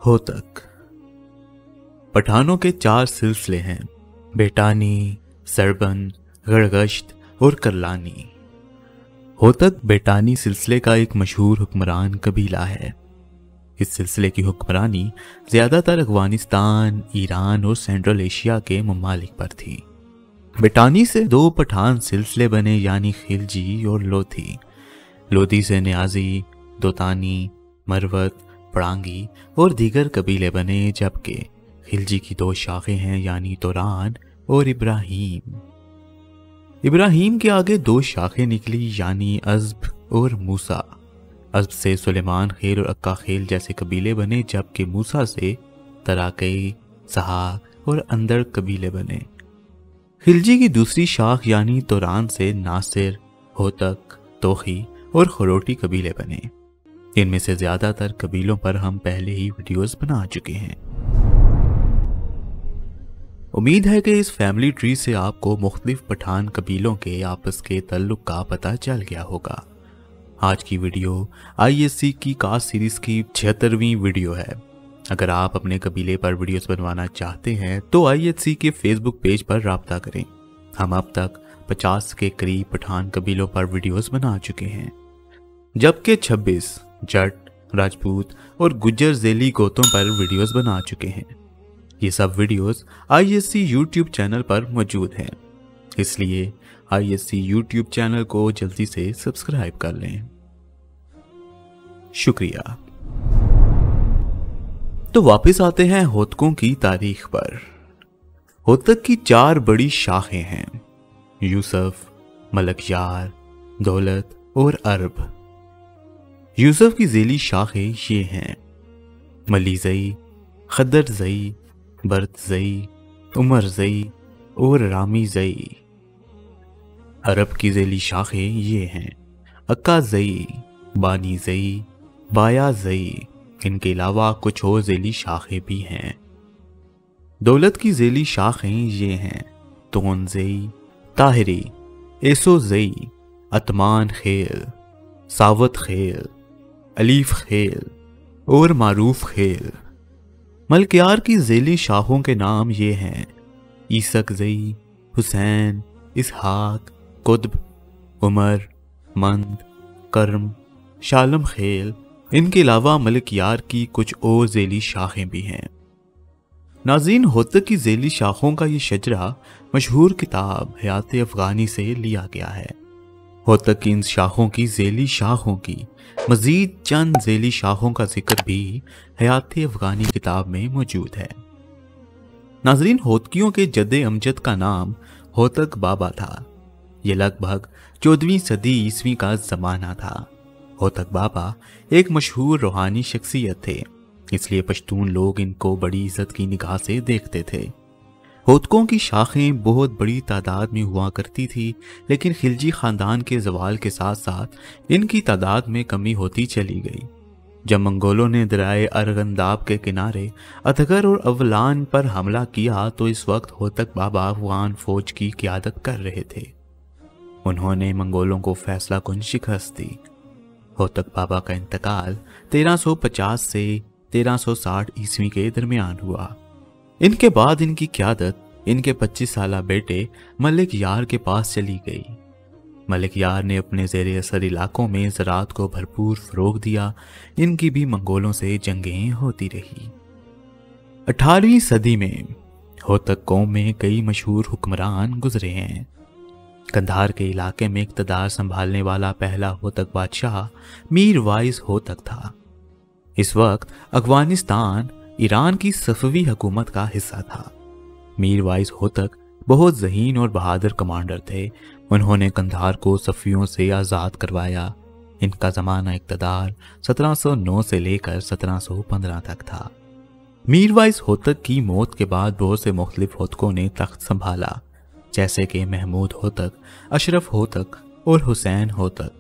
होतक। पठानों के 4 सिलसिले हैं, बेटानी, सरबन, गड़गश्त और करलानी। होतक बेटानी सिलसिले का एक मशहूर हुक्मरान कबीला है। इस सिलसिले की हुक्मरानी ज़्यादातर अफगानिस्तान, ईरान और सेंट्रल एशिया के ममालिक पर थी। बेटानी से 2 पठान सिलसिले बने, यानी खिलजी और लोधी। लोधी से न्याजी, दोतानी, मरवत, पड़ांगी और दीगर कबीले बने, जबकि खिलजी की 2 शाखें हैं, यानी तुरान और इब्राहिम। इब्राहिम के आगे 2 शाखें निकली, यानी अज़ब और मूसा। अज़ब से सुलेमान खेल और अक्का खेल जैसे कबीले बने, जबकि मूसा से तराकई, सहाक और अंदर कबीले बने। खिलजी की दूसरी शाख यानी तुरान से नासिर, होतक, तोखी और खरोटी कबीले बने। इनमें से ज़्यादातर कबीलों पर हम पहले ही वीडियोस बना चुके हैं। उम्मीद है कि इस फैमिली ट्री से आपको मुख्तलिफ पठान कबीलों के आपस के ताल्लुक का पता चल गया होगा। आज की वीडियो ISC की कास्ट सीरीज की 76वीं वीडियो है। अगर आप अपने कबीले पर वीडियोस बनवाना चाहते हैं तो ISC के फेसबुक पेज पर राब्ता करें। हम अब तक 50 के करीब पठान कबीलों पर वीडियोस बना चुके हैं, जबकि 26 जट, राजपूत और गुज्जर ज़ेली गोतों पर वीडियोस बना चुके हैं। ये सब वीडियोस ISC यूट्यूब चैनल पर मौजूद हैं, इसलिए ISC यूट्यूब चैनल को जल्दी से सब्सक्राइब कर लें। शुक्रिया। तो वापस आते हैं होतकों की तारीख पर। होतक की 4 बड़ी शाखें हैं, यूसुफ, मलकयार, दौलत और अरब। यूसुफ की ज़ेली शाखें ये हैं, मलीज़ई, खदरज़ई, बरतज़ई, उमरज़ई और रामीज़ई। अरब की ज़ेली शाखें ये हैं, अक्काज़ई, बानीज़ई, बायाज़ई। इनके अलावा कुछ और ज़ेली शाखें भी हैं। दौलत की ज़ेली शाखें ये हैं, तोनज़ई, ताहिरी, एसोज़ई, अतमान खेल, सावत खेल, अलीफ खेल और मारूफ खेल। मलकयार की ज़ेली शाखों के नाम ये हैं, ईसकज़ई, हुसैन, इसहाक, कुतब, उमर, मंद, करम, शालम खेल। इनके अलावा मलकयार की कुछ और ज़ेली शाखें भी हैं। नाज़रीन, होतक की ज़ेली शाखों का ये शजरा मशहूर किताब हयात अफ़गानी से लिया गया है। होतक की इन शाखों की ज़ेली शाखों की मज़ीद चंद ज़ेली शाखों का जिक्र भी हयात अफ़गानी किताब में मौजूद है। नाज़रीन, होतकियों के जद्दे अमजद का नाम होतक बाबा था। ये लगभग 14वीं सदी ईस्वी का ज़माना था। होतक बाबा एक मशहूर रूहानी शख्सियत थे, इसलिए पश्तून लोग इनको बड़ी इज्जत की निगाह से देखते थे। होतकों की शाखें बहुत बड़ी तादाद में हुआ करती थी, लेकिन खिलजी ख़ानदान के ज़वाल के साथ साथ इनकी तादाद में कमी होती चली गई। जब मंगोलों ने दरियाए अरगंदाब के किनारे अतगर और अवलान पर हमला किया तो इस वक्त होतक बाबा अफगान फौज की क़ियादत कर रहे थे। उन्होंने मंगोलों को फैसला कुन शिकस्त दी। होतक बाबा का इंतकाल 1350 से 1360 ईस्वी के दरमियान हुआ। इनके बाद इनकी क़ियादत इनके 25 साला बेटे मलकयार के पास चली गई। मलकयार ने अपने ज़ेर असर इलाकों में ज़राअत को भरपूर फ़रोग़ दिया। इनकी भी मंगोलों से जंगें होती रही। 18वीं सदी में होतक कौम में कई मशहूर हुक्मरान गुजरे हैं। कंधार के इलाके में इक़्तिदार संभालने वाला पहला होतक बादशाह मीर वाइस होतक था। इस वक्त अफ़गानिस्तान ईरान की सफ़वी हुकूमत का हिस्सा था। मीर वाइस होतक बहुत ज़हीन और बहादुर कमांडर थे। उन्होंने कंधार को सफ़ियों से आज़ाद करवाया। इनका ज़माना इक़्तिदार 1709 से लेकर 1715 तक था। मीर वाइस होतक की मौत के बाद बहुत से मुख्तलिफ होतकों ने तख्त संभाला, जैसे कि महमूद होतक, अशरफ होतक और हुसैन होतक।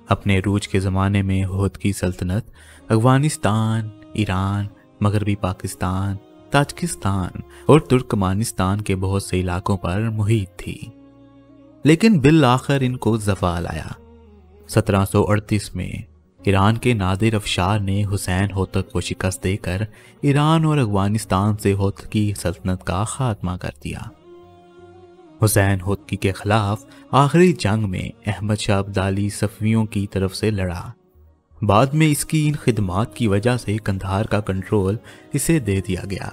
अपने रूज के ज़माने में होतकी सल्तनत अफ़गानिस्तान, ईरान, मगरबी पाकिस्तान, ताजिकिस्तान और तुर्कमानिस्तान के बहुत से इलाकों पर मुहित थी, लेकिन बिल आखिर इनको ज़वाल आया। 1738 में ईरान के नादिर अफशार ने हुसैन होतक को शिकस्त देकर ईरान और अफगानिस्तान से होतकी सल्तनत का खात्मा कर दिया। हुसैन होतकी के खिलाफ आखिरी जंग में अहमद शाह अब्दाली सफ़वियों की तरफ से लड़ा। बाद में इसकी इन खिदमात की वजह से कंधार का कंट्रोल इसे दे दिया गया।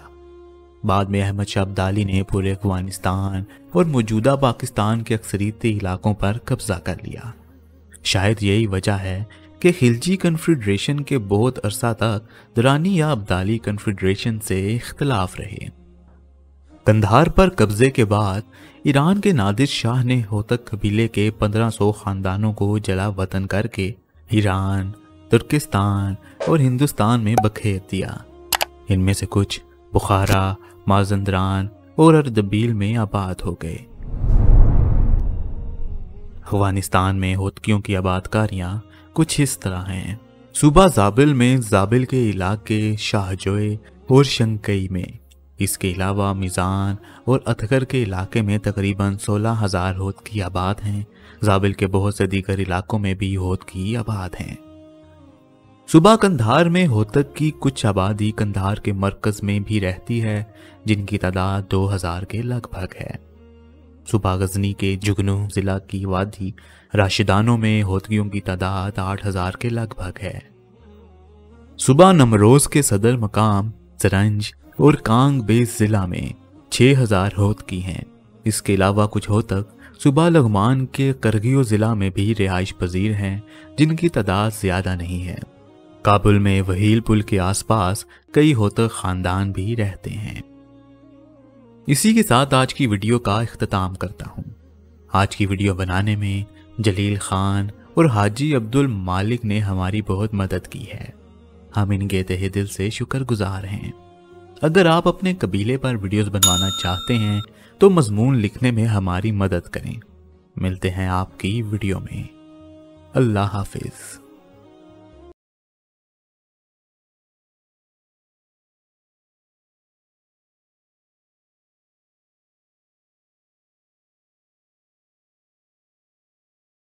बाद में अहमद शाह अब्दाली ने पूरे अफगानिस्तान और मौजूदा पाकिस्तान के अक्सरियती इलाकों पर कब्जा कर लिया। शायद यही वजह है कि खिलजी कन्फेडरेशन के बहुत अरसा तक दुरानी या अब्दाली कन्फेडरेशन से इख्तलाफ रहे। कंधार पर कब्जे के बाद ईरान के नादिर शाह ने होतक कबीले के 1500 खानदानों को जला वतन करके ईरान, तुर्किस्तान और हिंदुस्तान में बखेर दिया। इनमें से कुछ बुखारा, माजंदरान और अर्दबील में आबाद हो गए। अफगानिस्तान में होतकियों की आबादकारियाँ कुछ इस तरह हैं। सूबा ज़ाबिल में ज़ाबिल के इलाके शाहजोए और शंकई में, इसके अलावा मीज़ान और अतगर के इलाके में तकरीबन 16,000 होतकी आबाद हैं। ज़ाबिल के बहुत से दीगर इलाकों में भी होतकी आबाद हैं। सूबा कंधार में होतक की कुछ आबादी कंधार के मरकज़ में भी रहती है, जिनकी तादाद 2000 के लगभग है। सूबा गजनी के जुगनू ज़िला की वादी राशिदानों में होतकियों की तादाद 8000 के लगभग है। सूबा नमरोज़ के सदर मकाम जरंज और कांग बेस ज़िला में 6000 होतकी हैं। इसके अलावा कुछ होतक सूबा लघमान के करगियो ज़िला में भी रिहाइश पजीर हैं, जिनकी तादाद ज़्यादा नहीं है। काबुल में वहील पुल के आसपास कई होतक ख़ानदान भी रहते हैं। इसी के साथ आज की वीडियो का इख्तिताम करता हूँ। आज की वीडियो बनाने में जलील खान और हाजी अब्दुल मालिक ने हमारी बहुत मदद की है। हम इनके तहे दिल से शुक्रगुजार हैं। अगर आप अपने कबीले पर वीडियोस बनवाना चाहते हैं तो मजमून लिखने में हमारी मदद करें। मिलते हैं आपकी वीडियो में। अल्लाह हाफिज़।